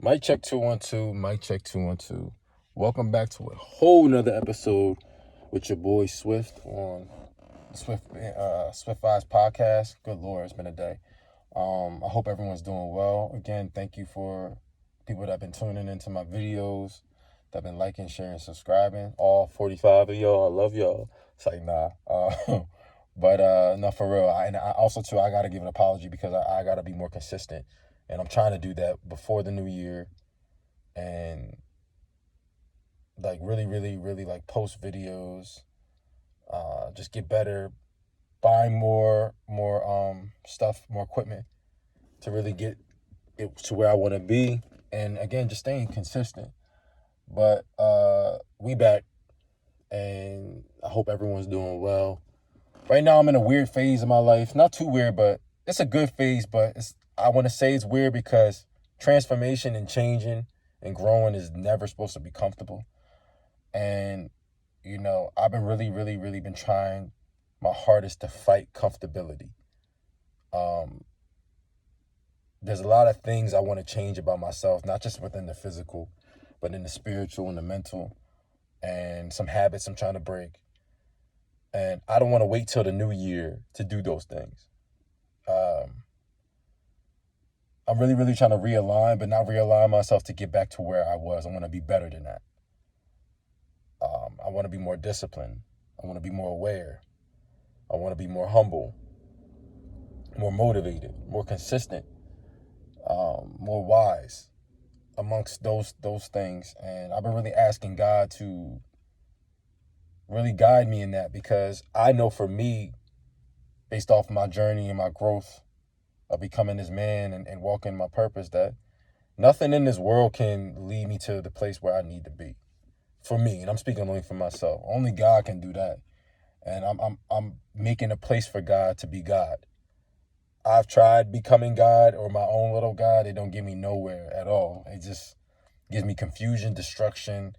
Mic check 212, mic check 212. Welcome back to a whole nother episode with your boy Swift on Swiftvibez podcast. Good Lord, it's been a day. I hope everyone's doing well. Again, thank you for people that have been tuning into my videos, that have been liking, sharing, subscribing. All 45 of y'all, I love y'all. It's like, nah. But no, for real. I also, too, I got to give an apology because I got to be more consistent. And I'm trying to do that before the new year and like really like post videos, just get better, buying more stuff, more equipment to really get it to where I want to be. And again, just staying consistent. But we back, and I hope everyone's doing well. Right now I'm in a weird phase of my life. Not too weird, but it's a good phase, but I want to say it's weird because transformation and changing and growing is never supposed to be comfortable. And, I've been really been trying my hardest to fight comfortability. There's a lot of things I want to change about myself, not just within the physical, but in the spiritual and the mental, and some habits I'm trying to break. And I don't want to wait till the new year to do those things. I'm really trying to realign, but not realign myself to get back to where I was. I want to be better than that. I want to be more disciplined. I want to be more aware. I want to be more humble, more motivated, more consistent, more wise amongst those things. And I've been really asking God to really guide me in that, because I know for me, based off my journey and my growth of becoming this man and walking my purpose, that nothing in this world can lead me to the place where I need to be. For me, and I'm speaking only for myself. Only God can do that. And I'm making a place for God to be God. I've tried becoming God or my own little God. It don't get me nowhere at all. It just gives me confusion, destruction,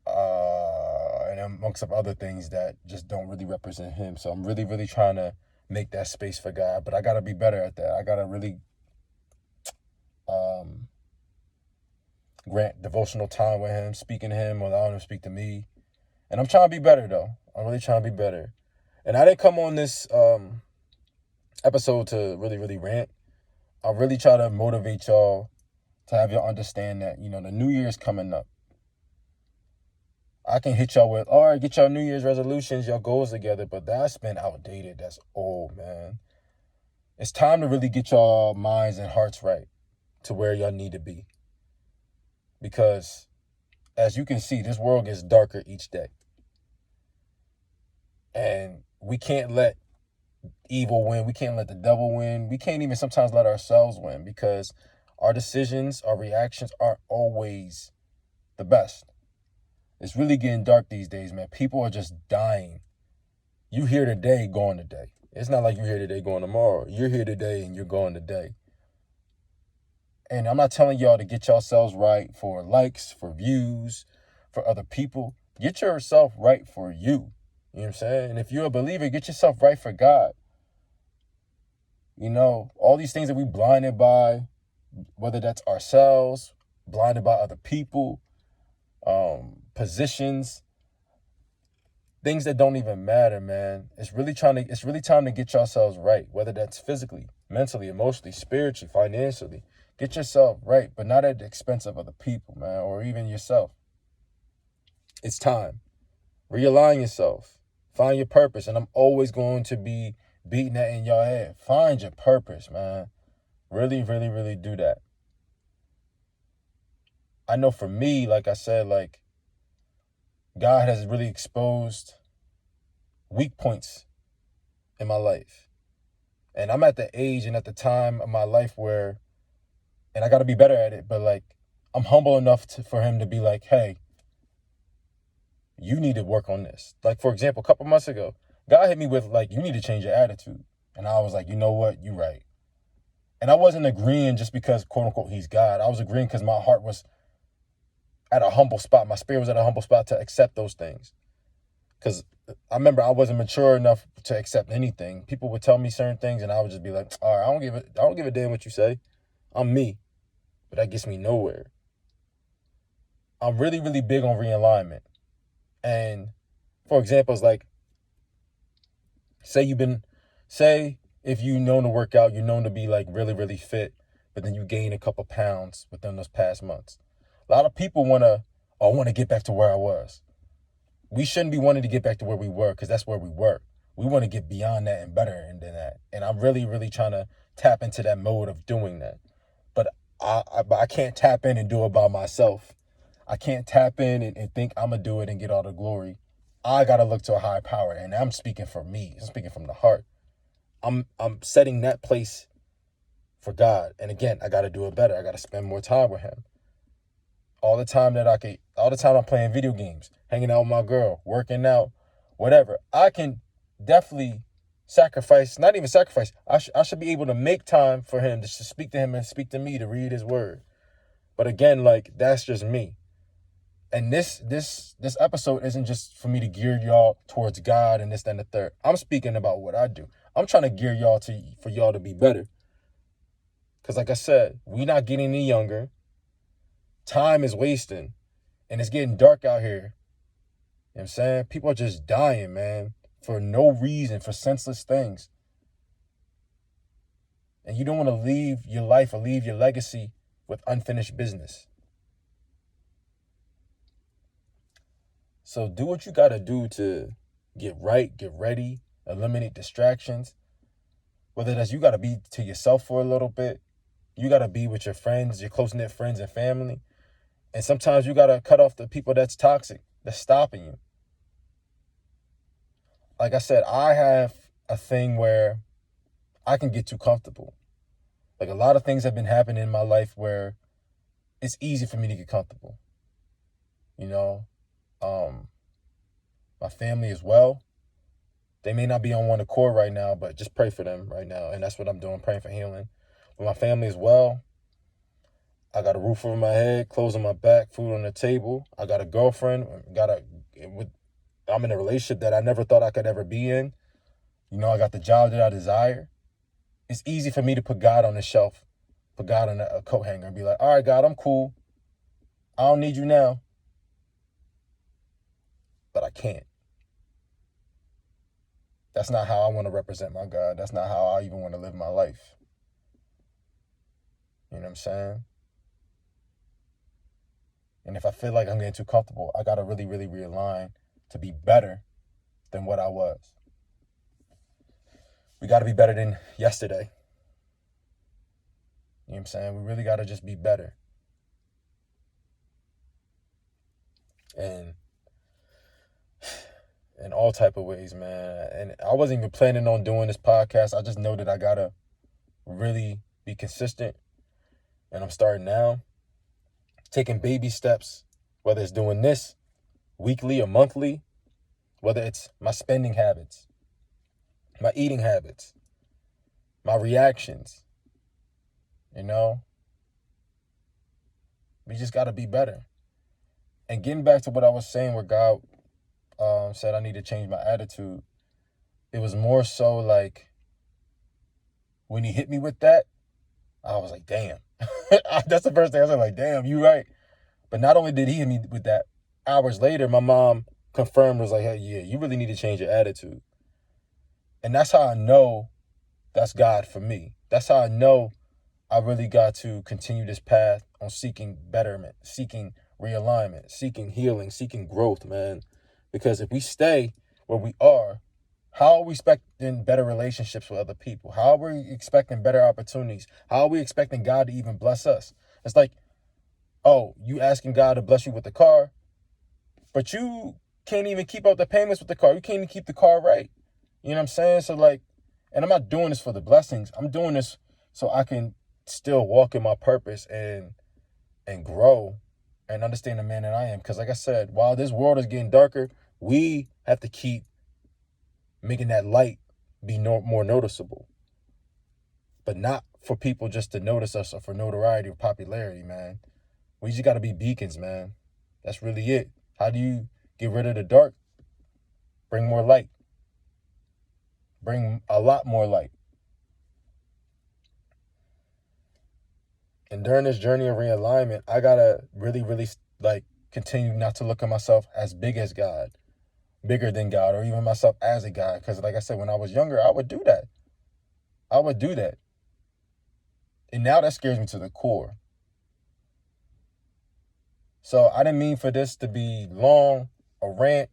and amongst some other things that just don't really represent Him. So I'm really trying to make that space for God. But I got to be better at that. I got to really grant devotional time with Him, speaking to Him, allowing Him to speak to me. And I'm trying to be better, though. I'm really trying to be better. And I didn't come on this episode to really rant. I really try to motivate y'all to have y'all understand that, the new year is coming up. I can hit y'all with, all right, get y'all New Year's resolutions, y'all goals together, but that's been outdated. That's old, man. It's time to really get y'all minds and hearts right to where y'all need to be. Because as you can see, this world gets darker each day. And we can't let evil win. We can't let the devil win. We can't even sometimes let ourselves win, because our decisions, our reactions aren't always the best. It's really getting dark these days, man. People are just dying. You here today, gone today. It's not like you're here today, going tomorrow. You're here today and you're gone today. And I'm not telling y'all to get yourselves right for likes, for views, for other people. Get yourself right for you. You know what I'm saying? And if you're a believer, get yourself right for God. All these things that we blinded by, whether that's ourselves, blinded by other people, positions, things that don't even matter, man. It's really time to get yourselves right, whether that's physically, mentally, emotionally, spiritually, financially. Get yourself right, but not at the expense of other people, man, or even yourself. It's time. Realign yourself. Find your purpose. And I'm always going to be beating that in your head. Find your purpose, man. Really do that. I know for me, like I said, God has really exposed weak points in my life. And I'm at the age and at the time of my life where, and I got to be better at it, but I'm humble enough for Him to be like, hey, you need to work on this. Like, for example, a couple months ago, God hit me with you need to change your attitude. And I was like, you know what? You're right. And I wasn't agreeing just because, quote unquote, He's God. I was agreeing because my heart was at a humble spot. My spirit was at a humble spot to accept those things. Because I remember I wasn't mature enough to accept anything. People would tell me certain things and I would just be like, all right, I don't give a damn what you say. I'm me. but that gets me nowhere. I'm really, really big on realignment. And for example, it's like, say if you known to work out, you're known to be like really, really fit, but then you gain a couple pounds within those past months. A lot of people want to get back to where I was. We shouldn't be wanting to get back to where we were, because that's where we were. We want to get beyond that and better than that. And I'm really, really trying to tap into that mode of doing that. But I can't tap in and do it by myself. I can't tap in and think I'm going to do it and get all the glory. I got to look to a higher power. And I'm speaking for me. I'm speaking from the heart. I'm setting that place for God. And again, I got to do it better. I got to spend more time with him. All the time I'm playing video games, hanging out with my girl, working out, whatever. I can definitely not even sacrifice. I should be able to make time for him, to speak to him and speak to me, to read his word. But again, like, that's just me. And this episode isn't just for me to gear y'all towards God and this, that, and the third. I'm speaking about what I do. I'm trying to gear y'all for y'all to be better. Because like I said, we not getting any younger. Time is wasting. And it's getting dark out here. You know what I'm saying? People are just dying, man, for no reason, for senseless things. And you don't want to leave your life or leave your legacy with unfinished business. So do what you got to do to get right, get ready, eliminate distractions. Whether that's you got to be to yourself for a little bit. You got to be with your friends, your close-knit friends and family. And sometimes you got to cut off the people that's toxic, that's stopping you. Like I said, I have a thing where I can get too comfortable. Like, a lot of things have been happening in my life where it's easy for me to get comfortable. You know, my family as well. They may not be on one accord right now, but just pray for them right now. And that's what I'm doing, praying for healing. But my family as well. I got a roof over my head, clothes on my back, food on the table. I got a girlfriend. I'm in a relationship that I never thought I could ever be in. You know, I got the job that I desire. It's easy for me to put God on the shelf, put God on a coat hanger and be like, all right, God, I'm cool. I don't need you now. But I can't. That's not how I want to represent my God. That's not how I even want to live my life. You know what I'm saying? And if I feel like I'm getting too comfortable, I got to really, really realign to be better than what I was. We got to be better than yesterday. You know what I'm saying? We really got to just be better. And in all type of ways, man. And I wasn't even planning on doing this podcast. I just know that I got to really be consistent. And I'm starting now. Taking baby steps, whether it's doing this weekly or monthly, whether it's my spending habits, my eating habits, my reactions. You know, we just got to be better. And getting back to what I was saying, where God said I need to change my attitude, it was more so like when he hit me with that, I was like, damn. That's the first thing I was like, damn, you right. But not only did he hit me with that, hours later, my mom confirmed, was like, hey, yeah, you really need to change your attitude. And that's how I know that's God for me. That's how I know I really got to continue this path on seeking betterment, seeking realignment, seeking healing, seeking growth, man. Because if we stay where we are, how are we expecting better relationships with other people? How are we expecting better opportunities? How are we expecting God to even bless us? It's like, oh, you asking God to bless you with the car, but you can't even keep up the payments with the car. You can't even keep the car right. You know what I'm saying? So like, and I'm not doing this for the blessings. I'm doing this so I can still walk in my purpose and grow and understand the man that I am. Because like I said, while this world is getting darker, we have to keep making that light be more noticeable. But not for people just to notice us or for notoriety or popularity, man. We just got to be beacons, man. That's really it. How do you get rid of the dark? Bring more light. Bring a lot more light. And during this journey of realignment, I gotta really, really like continue not to look at myself as big as God, bigger than God, or even myself as a God. Because like I said, when I was younger, I would do that. I would do that. And now that scares me to the core. So I didn't mean for this to be long, a rant,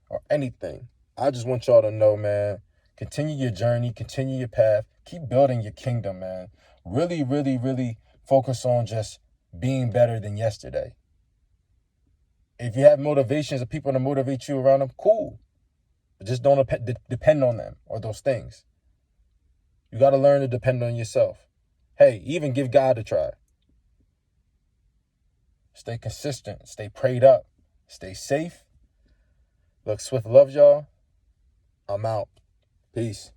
or anything. I just want y'all to know, man, continue your journey, continue your path, keep building your kingdom, man. Really, really, really focus on just being better than yesterday. If you have motivations of people to motivate you around them, cool. But just don't depend on them or those things. You got to learn to depend on yourself. Hey, even give God a try. Stay consistent. Stay prayed up. Stay safe. Look, Swift loves y'all. I'm out. Peace.